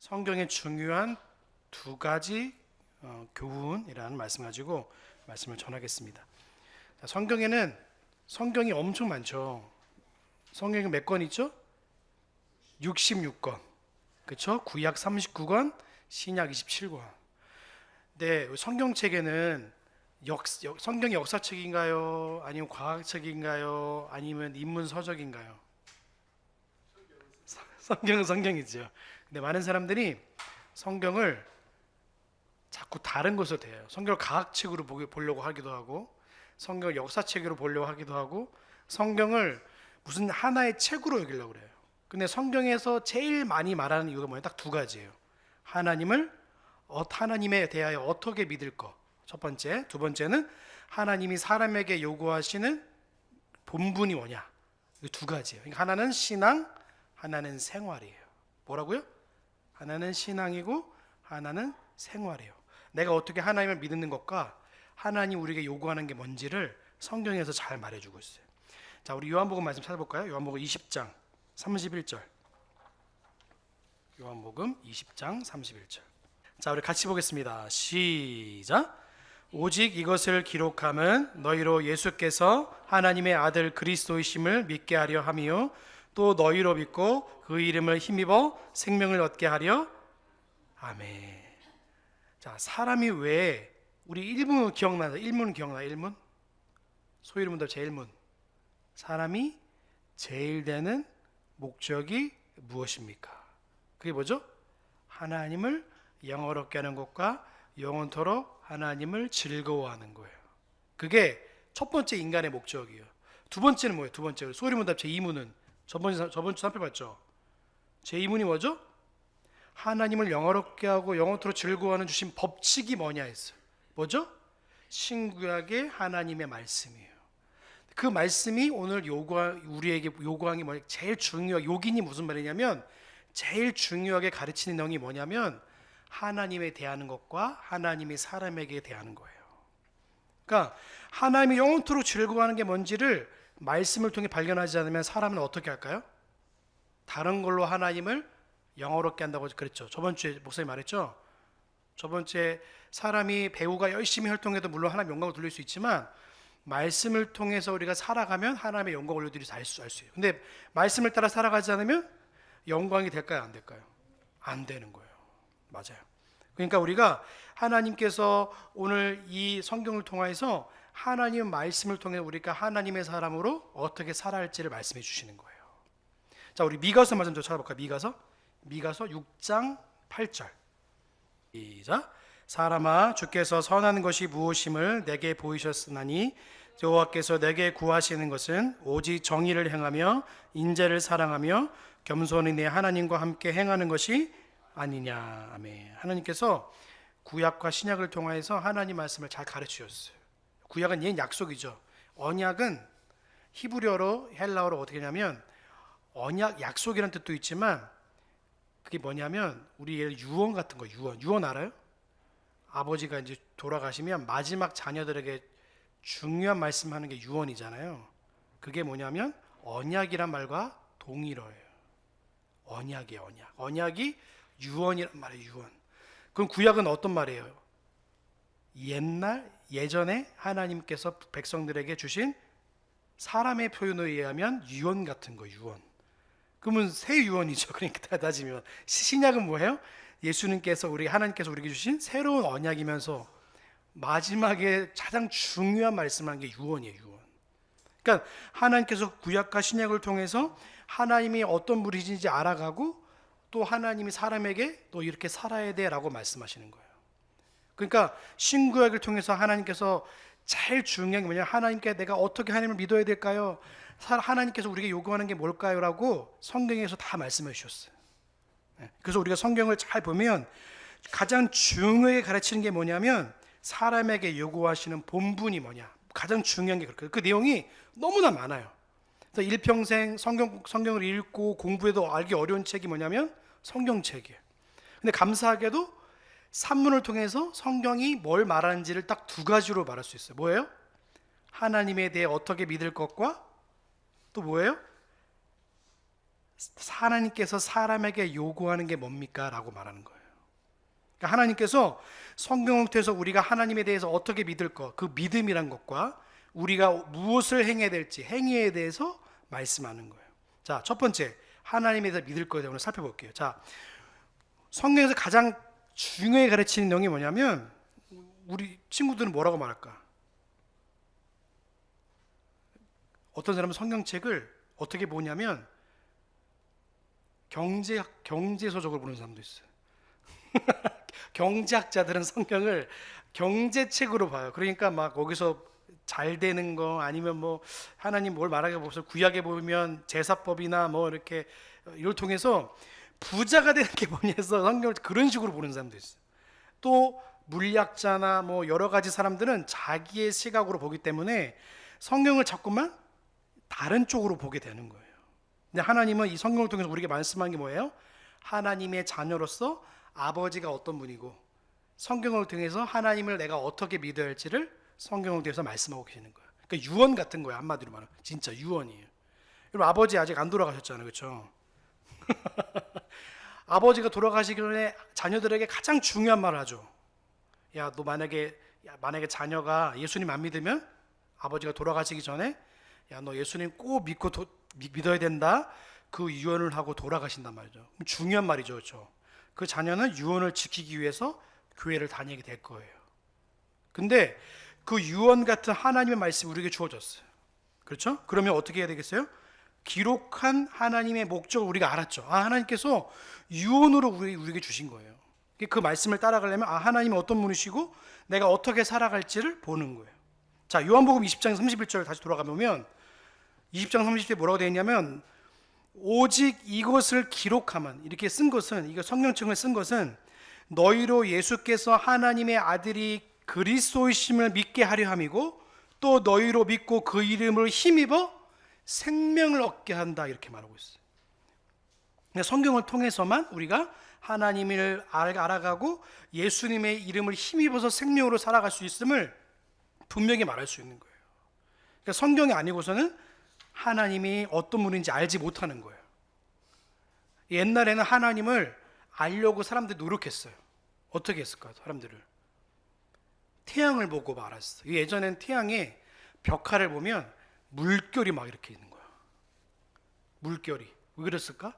성경의 중요한 두 가지 교훈이라는 말씀 가지고 말씀을 전하겠습니다. 자, 성경이 엄청 많죠. 성경이 몇 권 있죠? 66권. 그렇죠? 구약 39권, 신약 27권. 네, 성경책에는 성경이 역사책인가요? 아니면 과학책인가요? 아니면 인문서적인가요? 성경은 성경이죠. 근데 많은 사람들이 성경을 자꾸 다른 것으로 대해요. 성경을 과학책으로 보려고 하기도 하고, 성경을 역사책으로 보려고 하기도 하고, 성경을 무슨 하나의 책으로 여기려고 그래요. 근데 성경에서 제일 많이 말하는 이유가 뭐예요? 딱 두 가지예요. 하나님에 대하여 어떻게 믿을 것. 첫 번째, 두 번째는 하나님이 사람에게 요구하시는 본분이 뭐냐. 이 두 가지예요. 그러니까 하나는 신앙, 하나는 생활이에요. 뭐라고요? 하나는 신앙이고 하나는 생활이에요. 내가 어떻게 하나님을 믿는 것과 하나님 우리에게 요구하는 게 뭔지를 성경에서 잘 말해주고 있어요. 자, 우리 요한복음 말씀 찾아볼까요? 요한복음 20장 31절. 요한복음 20장 31절. 자, 우리 같이 보겠습니다. 시작. 오직 이것을 기록함은 너희로 예수께서 하나님의 아들 그리스도이심을 믿게 하려 함이요 또 너희로 믿고 그 이름을 힘입어 생명을 얻게 하려. 아멘. 자, 사람이 왜 우리 일문 기억나요? 일문 기억나요? 일문? 소위문답 제1문. 사람이 제일 되는 목적이 무엇입니까? 그게 뭐죠? 하나님을 영어롭게 하는 것과 영원토록 하나님을 즐거워하는 거예요. 그게 첫 번째 인간의 목적이에요. 두 번째는 뭐예요? 두 번째 소리문답 제2문은 저번 주 살펴봤죠. 제2문이 뭐죠? 하나님을 영어롭게 하고 영원토록 즐거워하는 주신 법칙이 뭐냐 했어요. 뭐죠? 신구약의 하나님의 말씀이에요. 그 말씀이 오늘 우리에게 요구하는 게 뭐냐? 제일 중요한 요긴이 무슨 말이냐면 제일 중요하게 가르치는 내용이 뭐냐면 하나님에 대하는 것과 하나님이 사람에게 대하는 거예요. 그러니까 하나님이 영원토록 즐거워하는 게 뭔지를 말씀을 통해 발견하지 않으면 사람은 어떻게 할까요? 다른 걸로 하나님을 영어롭게 한다고 그랬죠. 저번 주에 목사님 말했죠. 저번 주에 사람이 배우가 열심히 활동해도 물론 하나님 영광을 돌릴 수 있지만 말씀을 통해서 우리가 살아가면 하나님의 영광을 올려드릴 수 있어요. 근데 말씀을 따라 살아가지 않으면 영광이 될까요? 안 될까요? 안 되는 거예요. 맞아요. 그러니까 우리가 하나님께서 오늘 이 성경을 통해서 하나님 말씀을 통해 우리가 하나님의 사람으로 어떻게 살아야 할지를 말씀해 주시는 거예요. 자, 우리 미가서 말씀 좀 찾아볼까요? 미가서 6장 8절. 시작. 사람아, 주께서 선한 것이 무엇임을 내게 보이셨으나니 여호와께서 내게 구하시는 것은 오직 정의를 행하며 인자를 사랑하며 겸손히 내 하나님과 함께 행하는 것이 아니냐. 아멘. 하나님께서 구약과 신약을 통해서 하나님 말씀을 잘 가르쳐 주셨어요. 구약은 옛 약속이죠. 언약은 히브리어로 헬라어로 어떻게 하냐면 언약, 약속이라는 뜻도 있지만 그게 뭐냐면 우리 유언 같은 거. 유언 알아요? 아버지가 이제 돌아가시면 마지막 자녀들에게 중요한 말씀하는 게 유언이잖아요. 그게 뭐냐면 언약이란 말과 동일어예요. 언약이에요. 언약이 유언이란 말이에요. 유언. 그럼 구약은 어떤 말이에요? 예전에 하나님께서 백성들에게 주신 사람의 표현에 의하면 유언 같은 거. 유언. 그러면 새 유언이죠. 그러니까 따지면 신약은 뭐예요? 예수님께서 하나님께서 우리에게 주신 새로운 언약이면서 마지막에 가장 중요한 말씀한 게 유언이에요. 유언. 그러니까 하나님께서 구약과 신약을 통해서 하나님이 어떤 분이신지 알아가고 또 하나님이 사람에게 또 이렇게 살아야 돼라고 말씀하시는 거예요. 그러니까 신구약을 통해서 하나님께서 제일 중요한 게 뭐냐면 하나님께 내가 어떻게 하나님을 믿어야 될까요? 하나님께서 우리에게 요구하는 게 뭘까요? 라고 성경에서 다 말씀해 주셨어요. 그래서 우리가 성경을 잘 보면 가장 중요하게 가르치는 게 뭐냐면 사람에게 요구하시는 본분이 뭐냐. 가장 중요한 게 그렇거든요. 그 내용이 너무나 많아요. 그래서 일평생 성경을 읽고 공부해도 알기 어려운 책이 뭐냐면 성경책이에요. 근데 감사하게도 산문을 통해서 성경이 뭘 말하는지를 딱 두 가지로 말할 수 있어요. 뭐예요? 하나님에 대해 어떻게 믿을 것과 또 뭐예요? 하나님께서 사람에게 요구하는 게 뭡니까? 라고 말하는 거예요. 그러니까 하나님께서 성경을 통해서 우리가 하나님에 대해서 어떻게 믿을 것, 그 믿음이란 것과 우리가 무엇을 행해야 될지 행위에 대해서 말씀하는 거예요. 자, 첫 번째, 하나님에 대해서 믿을 거에 대해서 오늘 살펴볼게요. 자, 성경에서 가장 중요하게 가르치는 내용이 뭐냐면, 우리 친구들은 뭐라고 말할까? 어떤 사람은 성경책을 어떻게 보냐면 경제서적으로 보는 사람도 있어요. 경제학자들은 성경을 경제책으로 봐요. 그러니까 막 거기서 잘 되는 거, 아니면 뭐 하나님 뭘 말하게 보면서 구약에 보면 제사법이나 뭐 이렇게 이걸 통해서 부자가 되는 게 뭐냐 해서 성경을 그런 식으로 보는 사람도 있어요. 또 물리학자나 뭐 여러 가지 사람들은 자기의 시각으로 보기 때문에 성경을 자꾸만 다른 쪽으로 보게 되는 거예요. 근데 하나님은 이 성경을 통해서 우리에게 말씀한 게 뭐예요? 하나님의 자녀로서 아버지가 어떤 분이고, 성경을 통해서 하나님을 내가 어떻게 믿어야 할지를 성경을 통해서 말씀하고 계시는 거예요. 그러니까 유언 같은 거예요. 한마디로 말하면 진짜 유언이에요. 여러분, 아버지 아직 안 돌아가셨잖아요, 그렇죠? 아버지가 돌아가시기 전에 자녀들에게 가장 중요한 말을 하죠. 야, 너 만약에 자녀가 예수님 안 믿으면 아버지가 돌아가시기 전에 야, 너 예수님 꼭 믿어야 된다. 그 유언을 하고 돌아가신단 말이죠. 중요한 말이죠, 그렇죠? 그 자녀는 유언을 지키기 위해서 교회를 다니게 될 거예요. 근데 그 유언 같은 하나님의 말씀이 우리에게 주어졌어요. 그렇죠? 그러면 어떻게 해야 되겠어요? 기록한 하나님의 목적을 우리가 알았죠. 아, 하나님께서 유언으로 우리에게 주신 거예요. 그 말씀을 따라가려면 하나님이 어떤 분이시고 내가 어떻게 살아갈지를 보는 거예요. 자, 요한복음 20장 31절 다시 돌아가 보면 20장 30절에 뭐라고 되어 있냐면, 오직 이것을 기록하면, 이렇게 쓴 것은, 이거 성경책을 쓴 것은 너희로 예수께서 하나님의 아들이 그리스도이심을 믿게 하려 함이고, 또 너희로 믿고 그 이름을 힘입어 생명을 얻게 한다, 이렇게 말하고 있어요. 성경을 통해서만 우리가 하나님을 알아가고 예수님의 이름을 힘입어서 생명으로 살아갈 수 있음을 분명히 말할 수 있는 거예요. 그러니까 성경이 아니고서는 하나님이 어떤 분인지 알지 못하는 거예요. 옛날에는 하나님을 알려고 사람들이 노력했어요. 어떻게 했을까요? 사람들을 태양을 보고 알았어요. 예전엔 태양에 벽화를 보면 물결이 막 이렇게 있는 거야. 물결이 왜 그랬을까?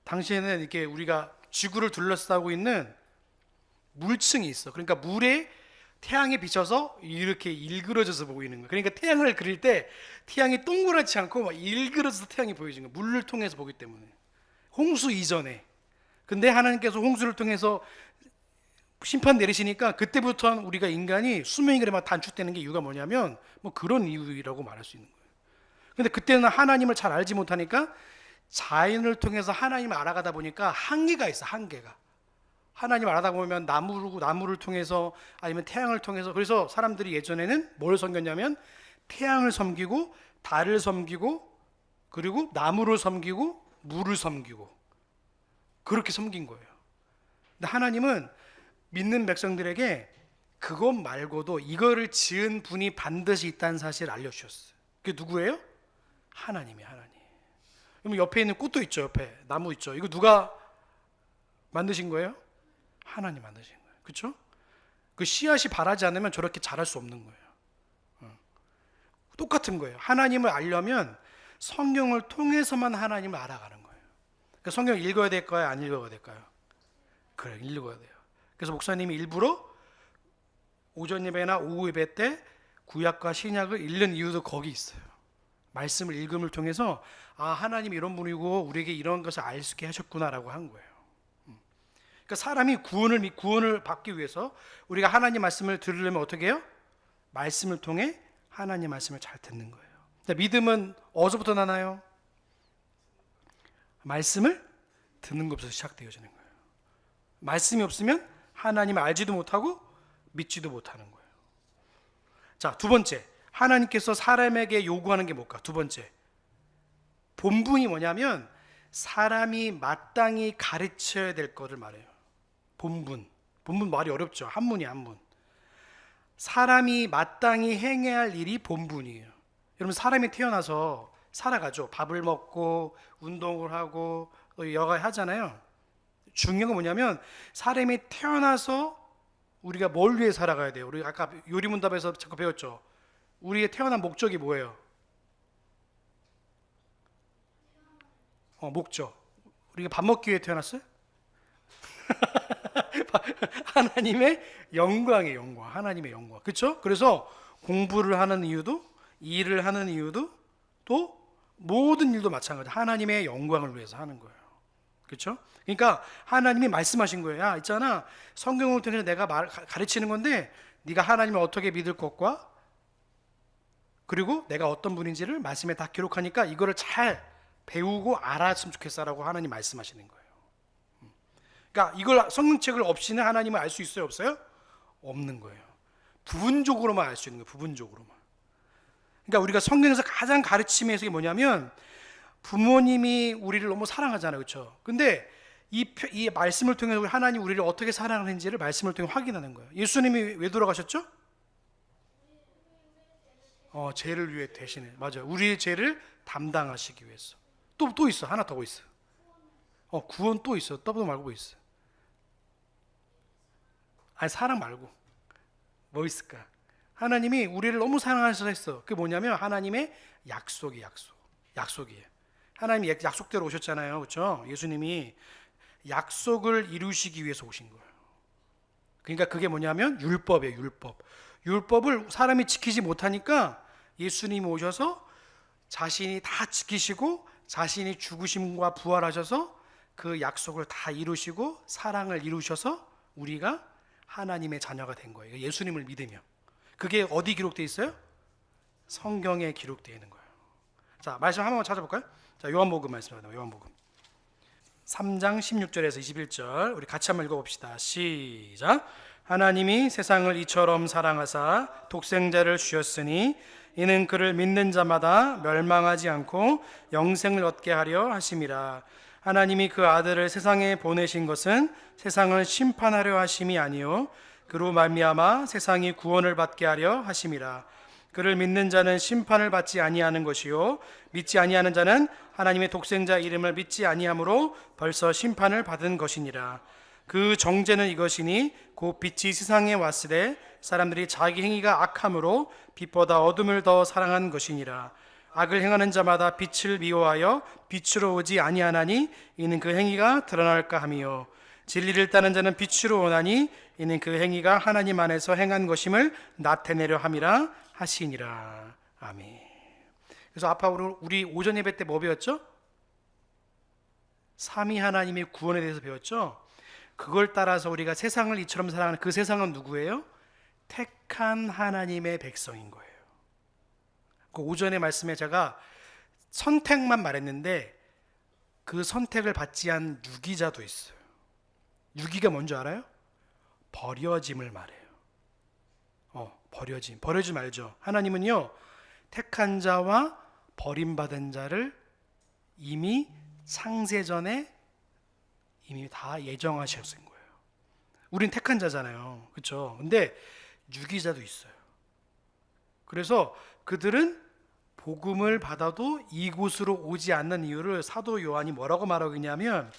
당시에는 이렇게 우리가 지구를 둘러싸고 있는 물층이 있어. 그러니까 물에 태양에 비춰서 이렇게 일그러져서 보이는 거예요. 그러니까 태양을 그릴 때 태양이 동그랗지 않고 막 일그러져서 태양이 보여지는 거예요. 물을 통해서 보기 때문에. 홍수 이전에. 근데 하나님께서 홍수를 통해서 심판 내리시니까 그때부터 우리가 인간이 수명이 그래만 단축되는 게 이유가 뭐냐면 뭐 그런 이유라고 말할 수 있는 거예요. 근데 그때는 하나님을 잘 알지 못하니까 자연을 통해서 하나님을 알아가다 보니까 한계가 있어. 한계가. 하나님을 알아다 보면 나무를 통해서 아니면 태양을 통해서, 그래서 사람들이 예전에는 뭘 섬겼냐면 태양을 섬기고 달을 섬기고 그리고 나무를 섬기고 물을 섬기고 그렇게 섬긴 거예요. 근데 하나님은 믿는 백성들에게 그것 말고도 이거를 지은 분이 반드시 있다는 사실을 알려주셨어요. 그게 누구예요? 하나님이에요. 하나님. 그럼 옆에 있는 꽃도 있죠. 옆에 나무 있죠. 이거 누가 만드신 거예요? 하나님 만드신 거예요. 그렇죠? 그 씨앗이 바라지 않으면 저렇게 자랄 수 없는 거예요. 똑같은 거예요. 하나님을 알려면 성경을 통해서만 하나님을 알아가는 거예요. 그러니까 성경 읽어야 될까요? 안 읽어야 될까요? 그래, 읽어야 돼요. 그래서 목사님이 일부러 오전 예배나 오후 예배 때 구약과 신약을 읽는 이유도 거기 있어요. 말씀을 읽음을 통해서 하나님이 이런 분이고 우리에게 이런 것을 알 수 있게 하셨구나라고 한 거예요. 그러니까 사람이 구원을 받기 위해서 우리가 하나님 말씀을 들으려면 어떻게 해요? 말씀을 통해 하나님 말씀을 잘 듣는 거예요. 믿음은 어디서부터 나나요? 말씀을 듣는 것부터 시작되어지는 거예요. 말씀이 없으면 하나님을 알지도 못하고 믿지도 못하는 거예요. 자, 두 번째, 하나님께서 사람에게 요구하는 게 뭘까? 두 번째, 본분이 뭐냐면 사람이 마땅히 가르쳐야 될 것을 말해요. 본분 말이 어렵죠. 한문이 한문. 사람이 마땅히 행해야 할 일이 본분이에요. 여러분, 사람이 태어나서 살아가죠. 밥을 먹고 운동을 하고 또 여가 하잖아요. 중요한 건 뭐냐면 사람이 태어나서 우리가 뭘 위해 살아가야 돼요? 우리 아까 요리문답에서 자꾸 배웠죠. 우리의 태어난 목적이 뭐예요? 목적. 우리가 밥 먹기 위해 태어났어요? 하나님의 영광의 영광, 하나님의 영광. 그렇죠? 그래서 공부를 하는 이유도, 일을 하는 이유도, 또 모든 일도 마찬가지. 하나님의 영광을 위해서 하는 거예요. 그렇죠? 그러니까 하나님이 말씀하신 거예요. 야, 있잖아. 성경을 통해서 내가 가르치는 건데 네가 하나님을 어떻게 믿을 것과 그리고 내가 어떤 분인지를 말씀에 다 기록하니까 이거를 잘 배우고 알았으면 좋겠어라고 하나님 말씀하시는 거예요. 그러니까 이걸 성경책을 없이는 하나님을 알 수 있어요, 없어요? 없는 거예요. 부분적으로만 알 수 있는 거예요. 부분적으로만. 그러니까 우리가 성경에서 가장 가르침이 뭐냐면 부모님이 우리를 너무 사랑하잖아요, 그렇죠? 근데 이 말씀을 통해서 하나님 우리를 어떻게 사랑하는지를 말씀을 통해 확인하는 거예요. 예수님이 왜 돌아가셨죠? 죄를 위해 대신해. 맞아요. 우리의 죄를 담당하시기 위해서. 또 있어. 하나 더 있어. 구원 또 있어. 더블 말고 뭐 있어? 아니 사랑 말고 뭐 있을까? 하나님이 우리를 너무 사랑하셔서 했어. 그게 뭐냐면 하나님의 약속이에요. 하나님이 약속대로 오셨잖아요, 그렇죠? 예수님이 약속을 이루시기 위해서 오신 거예요. 그러니까 그게 뭐냐면 율법이에요, 율법. 율법을 사람이 지키지 못하니까 예수님이 오셔서 자신이 다 지키시고 자신이 죽으심과 부활하셔서 그 약속을 다 이루시고 사랑을 이루셔서 우리가 하나님의 자녀가 된 거예요. 예수님을 믿으며. 그게 어디 기록되어 있어요? 성경에 기록되어 있는 거예요. 자, 말씀 한 번만 찾아볼까요? 자, 요한복음 말씀입니다. 요한복음 3장 16절에서 21절 우리 같이 한번 읽어봅시다. 시작. 하나님이 세상을 이처럼 사랑하사 독생자를 주셨으니 이는 그를 믿는 자마다 멸망하지 않고 영생을 얻게 하려 하심이라. 하나님이 그 아들을 세상에 보내신 것은 세상을 심판하려 하심이 아니요 그로 말미암아 세상이 구원을 받게 하려 하심이라. 그를 믿는 자는 심판을 받지 아니하는 것이요 믿지 아니하는 자는 하나님의 독생자 이름을 믿지 아니함으로 벌써 심판을 받은 것이니라. 그 정죄는 이것이니 곧 빛이 세상에 왔으되 사람들이 자기 행위가 악함으로 빛보다 어둠을 더 사랑한 것이니라. 악을 행하는 자마다 빛을 미워하여 빛으로 오지 아니하나니 이는 그 행위가 드러날까 함이요 진리를 따는 자는 빛으로 오나니 이는 그 행위가 하나님 안에서 행한 것임을 나타내려 함이라 하시니라. 아멘. 그래서 아까 우리 오전 예배 때 뭐 배웠죠? 삼위 하나님의 구원에 대해서 배웠죠. 그걸 따라서 우리가 세상을 이처럼 사랑하는 그 세상은 누구예요? 택한 하나님의 백성인 거예요. 그 오전의 말씀에 제가 선택만 말했는데 그 선택을 받지 않은 유기자도 있어요. 유기가 뭔지 알아요? 버려짐을 말해요. 버려짐 알죠? 하나님은요 택한 자와 버림받은 자를 이미 창세전에 이미 다 예정하셨은 거예요. 우린 택한 자잖아요, 그렇죠? 근데 유기자도 있어요. 그래서 그들은 복음을 받아도 이곳으로 오지 않는 이유를 사도 요한이 뭐라고 말하고 있냐면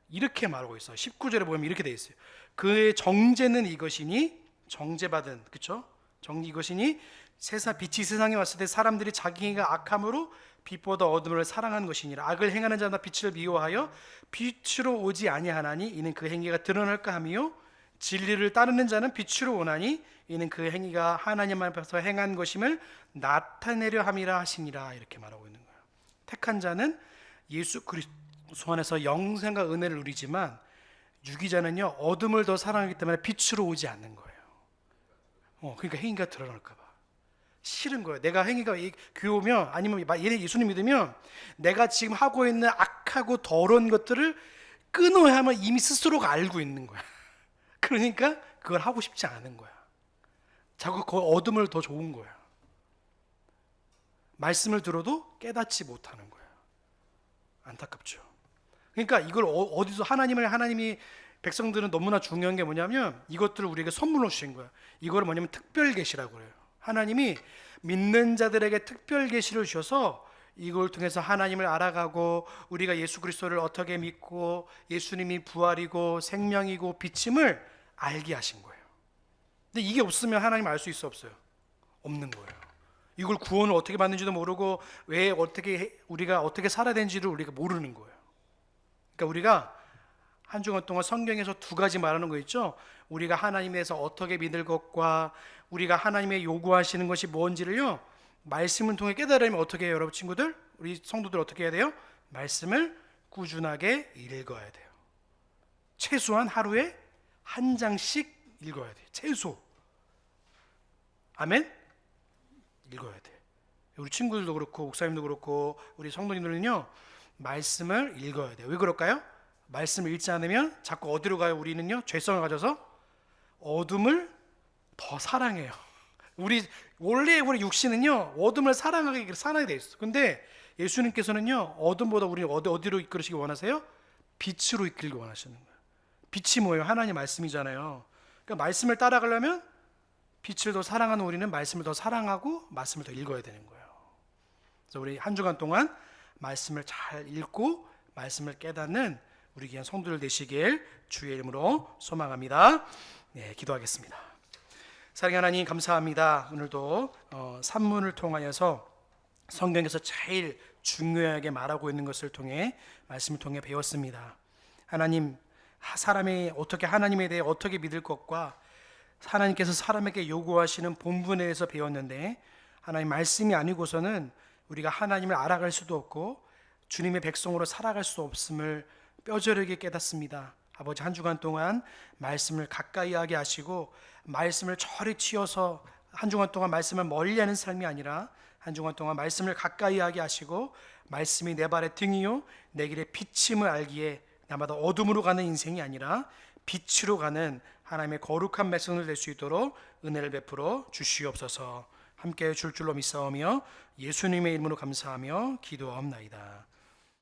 이렇게 말하고 있어요. 19절에 보면 이렇게 돼 있어요. 그의 정죄는 이것이니 정죄받은 그렇죠? 이것이니 빛이 세상에 왔을 때 사람들이 자기가 악함으로 빛보다 어둠을 사랑한 것이니라. 악을 행하는 자마다 빛을 미워하여 빛으로 오지 아니하나니 이는 그 행위가 드러날까 하며 진리를 따르는 자는 빛으로 오나니 이는 그 행위가 하나님 앞에서 행한 것임을 나타내려 함이라 하시니라. 이렇게 말하고 있는 거예요. 택한 자는 예수 그리스도 안에서 영생과 은혜를 누리지만 유기자는요 어둠을 더 사랑하기 때문에 빛으로 오지 않는 거예요. 그러니까 행위가 드러날까 봐 싫은 거예요. 내가 행위가 교회 오면 아니면 얘네 예수님 믿으면 내가 지금 하고 있는 악하고 더러운 것들을 끊어야 하면 이미 스스로가 알고 있는 거야. 그러니까 그걸 하고 싶지 않은 거야. 자꾸 그 어둠을 더 좋은 거야. 말씀을 들어도 깨닫지 못하는 거야. 안타깝죠. 그러니까 이걸 어디서 하나님이 백성들은 너무나 중요한 게 뭐냐면 이것들을 우리에게 선물로 주신 거야. 이거를 뭐냐면 특별 계시라고 그래요. 하나님이 믿는 자들에게 특별 계시를 주셔서 이걸 통해서 하나님을 알아가고 우리가 예수 그리스도를 어떻게 믿고 예수님이 부활이고 생명이고 빛임을 알게 하신 거예요. 근데 이게 없으면 하나님 알 수 있어 없어요? 없는 거예요. 이걸 구원을 어떻게 받는지도 모르고 왜 어떻게 우리가 어떻게 살아야 되는지를 우리가 모르는 거예요. 그러니까 우리가 한 주간 동안 성경에서 두 가지 말하는 거 있죠. 우리가 하나님에 대해서 어떻게 믿을 것과 우리가 하나님의 요구하시는 것이 뭔지를요, 말씀을 통해 깨달으면 어떻게 해요, 여러분 친구들? 우리 성도들 어떻게 해야 돼요? 말씀을 꾸준하게 읽어야 돼요. 최소한 하루에 한 장씩 읽어야 돼요. 최소. 아멘? 읽어야 돼요. 우리 친구들도 그렇고 목사님도 그렇고 우리 성도님들은요, 말씀을 읽어야 돼요. 왜 그럴까요? 말씀을 읽지 않으면 자꾸 어디로 가요? 우리는요, 죄성을 가져서 어둠을 더 사랑해요. 원래 우리 육신은요, 어둠을 사랑하게 돼 있어. 근데 예수님께서는요, 어둠보다 우리 어디로 이끌으시기 원하세요? 빛으로 이끌기 원하시는 거예요. 빛이 뭐예요? 하나님 말씀이잖아요. 그러니까 말씀을 따라가려면 빛을 더 사랑하는 우리는 말씀을 더 사랑하고 말씀을 더 읽어야 되는 거예요. 그래서 우리 한 주간 동안 말씀을 잘 읽고 말씀을 깨닫는 우리 귀한 성도들 되시길 주의 이름으로 소망합니다. 네, 기도하겠습니다. 사랑하는 하나님 감사합니다. 오늘도 산문을 통하여서 성경에서 제일 중요하게 말하고 있는 것을 통해 말씀을 통해 배웠습니다. 하나님, 사람이 어떻게 하나님에 대해 어떻게 믿을 것과 하나님께서 사람에게 요구하시는 본분에 대해서 배웠는데, 하나님 말씀이 아니고서는 우리가 하나님을 알아갈 수도 없고 주님의 백성으로 살아갈 수 없음을 뼈저리게 깨닫습니다. 아버지, 한 주간 동안 말씀을 가까이 하게 하시고 말씀을 저리 치어서 한 주간 동안 말씀을 멀리하는 삶이 아니라 한 주간 동안 말씀을 가까이 하게 하시고 말씀이 내 발의 등이요 내 길의 빛임을 알기에 나마다 어둠으로 가는 인생이 아니라 빛으로 가는 하나님의 거룩한 백성을 될 수 있도록 은혜를 베풀어 주시옵소서. 함께 줄 줄로 믿사오며 예수님의 이름으로 감사하며 기도하옵나이다.